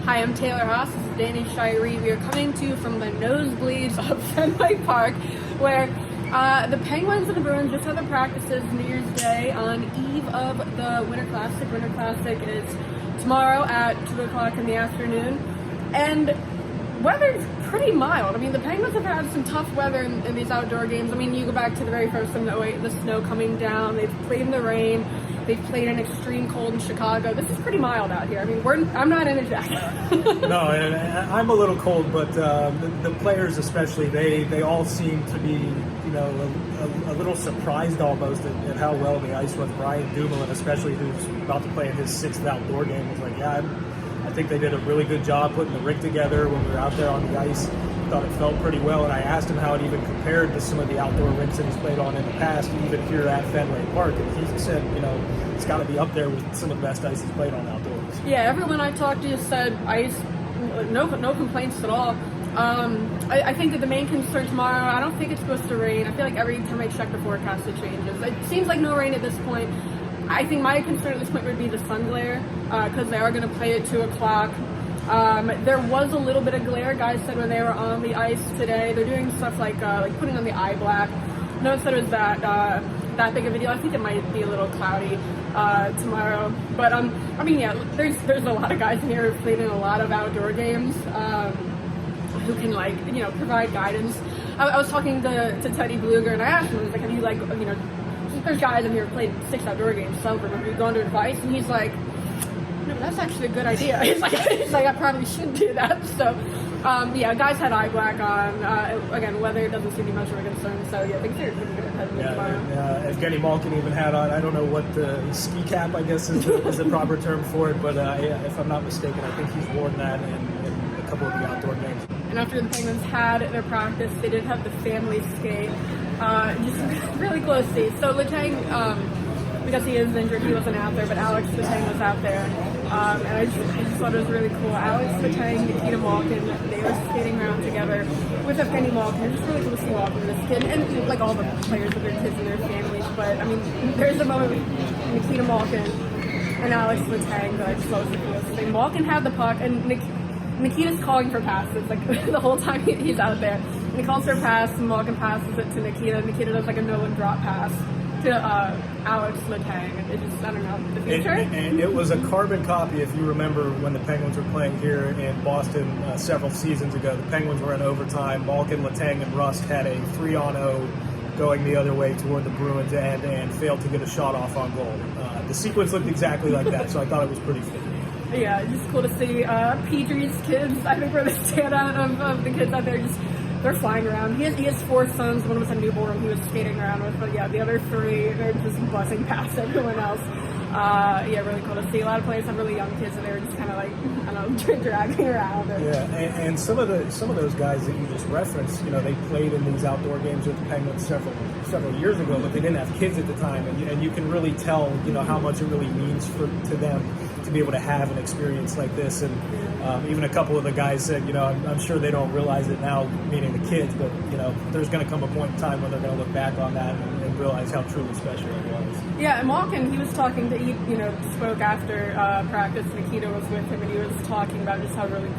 Hi, I'm Taylor Haase. This is Danny Shirey. We are coming to you from the nosebleeds of Fenway Park, where the Penguins and the Bruins just had their practices New Year's Day on eve of the Winter Classic. Winter Classic is tomorrow at 2 o'clock in the afternoon, and weather's pretty mild. I mean, the Penguins have had some tough weather in these outdoor games. I mean, you go back to the very first one, the snow coming down. They've played in the rain. They've played in extreme cold in Chicago. This is pretty mild out here. I mean, I'm not in a jacket. No, I'm a little cold, but the players especially, they all seem to be, a little surprised almost at how well the ice was. Brian Dumoulin, especially, who's about to play in his 6th outdoor game, was like, I think they did a really good job putting the rink together when we were out there on the ice. Thought it felt pretty well, and I asked him how it even compared to some of the outdoor rinks that he's played on in the past, even here at Fenway Park. And he said, it's got to be up there with some of the best ice he's played on outdoors. Yeah, everyone I talked to said ice, no complaints at all. I think that the main concern tomorrow, I don't think it's supposed to rain. I feel like every time I check the forecast, it changes. It seems like no rain at this point. I think my concern at this point would be the sun glare, because they are going to play at 2 o'clock. There was a little bit of glare, guys said, when they were on the ice today. They're doing stuff like putting on the eye black. No one said it was that big of a deal. I think it might be a little cloudy tomorrow. But there's a lot of guys in here who've played in a lot of outdoor games who can provide guidance. I was talking to Teddy Bluger, and I asked him, I was like, have you there's guys in here who played 6 outdoor games, some of them have you gone to advice, and he's like, no, that's actually a good idea. He's like, I probably should do that. So, guys had eye black on. Again, weather doesn't seem to be much of a concern. So, things are pretty good ahead of tomorrow. Evgeny Malkin even had on, I don't know what the ski cap, I guess, is the proper term for it, but if I'm not mistaken, I think he's worn that in a couple of the outdoor games. And after the Penguins had their practice, they did have the family skate, just really close seats. So, Letang, because he is injured, he wasn't out there, but Alex Letang was out there. And I just thought it was really cool. Alex Letang, Nikita Malkin, they were skating around together with Evgeny Malkin. It's just really cool to see Malkin with his kid, and like all the players with their kids and their families. But I mean, there's a moment with Nikita Malkin and Alex Letang that I just thought was the coolest thing. Malkin had the puck, and Nikita's calling for passes like the whole time he's out there. And he calls for a pass, and Malkin passes it to Nikita. Nikita does like a no-one drop pass to Alex Letang. It just, I don't know, the future. And it was a carbon copy, if you remember, when the Penguins were playing here in Boston several seasons ago. The Penguins were in overtime. Malkin, Letang, and Rust had a 3-on-0 going the other way toward the Bruins end and failed to get a shot off on goal. The sequence looked exactly like that, so I thought it was pretty fun. Yeah, it's just cool to see Petry's kids. I think we're the standout of the kids out there. They're flying around. He has 4 sons. One of them was a newborn he was skating around with. But the other 3, they're just buzzing past everyone else. Really cool to see. A lot of players have really young kids, and they're just kind of like, I don't know, dragging around. And some of those guys that you just referenced, they played in these outdoor games with the Penguins several years ago, but they didn't have kids at the time, and you can really tell, how much it really means to them to be able to have an experience like this. And even a couple of the guys said, I'm sure they don't realize it now, meaning the kids, but there's going to come a point in time when they're going to look back on that and realize how truly special it was. Yeah, and Malkin, he was talking to spoke after practice. Nikita was with him, and he was talking about just how really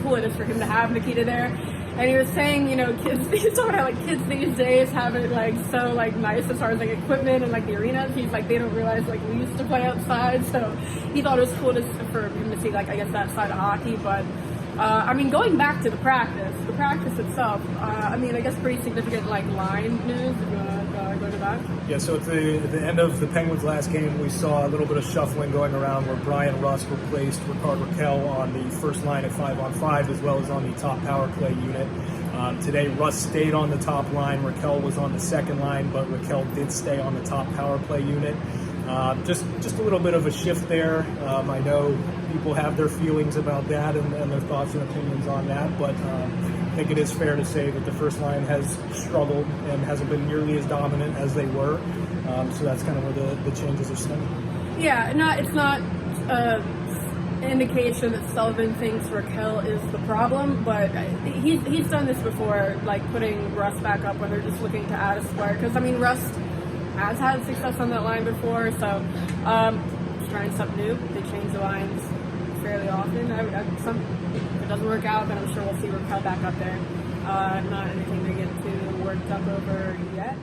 cool it is for him to have Nikita there. And he was saying, kids, he's talking about kids these days have it so nice as far as equipment and the arenas. He's like, they don't realize we used to play outside. So he thought it was cool for him to see I guess that side of hockey. But going back to the practice itself, I guess pretty significant line news. If you want to go to that. Yeah, so at the end of the Penguins' last game, we saw a little bit of shuffling going around where Brian Rust replaced Rickard Rakell on the first line at 5-on-5, as well as on the top power play unit. Today, Rust stayed on the top line. Rakell was on the second line, but Rakell did stay on the top power play unit. Just a little bit of a shift there. I know people have their feelings about that and their thoughts and opinions on that, but I think it is fair to say that the first line has struggled and hasn't been nearly as dominant as they were. So that's kind of where the changes are stemming. Yeah, it's not indication that Sullivan thinks Rakell is the problem, but he's done this before, putting Rust back up when they're just looking to add a square. Because Rust has had success on that line before, so just trying something new. They changed the lines fairly often. If it doesn't work out, then I'm sure we'll see Raquel back up there. Not anything to get too worked up over yet.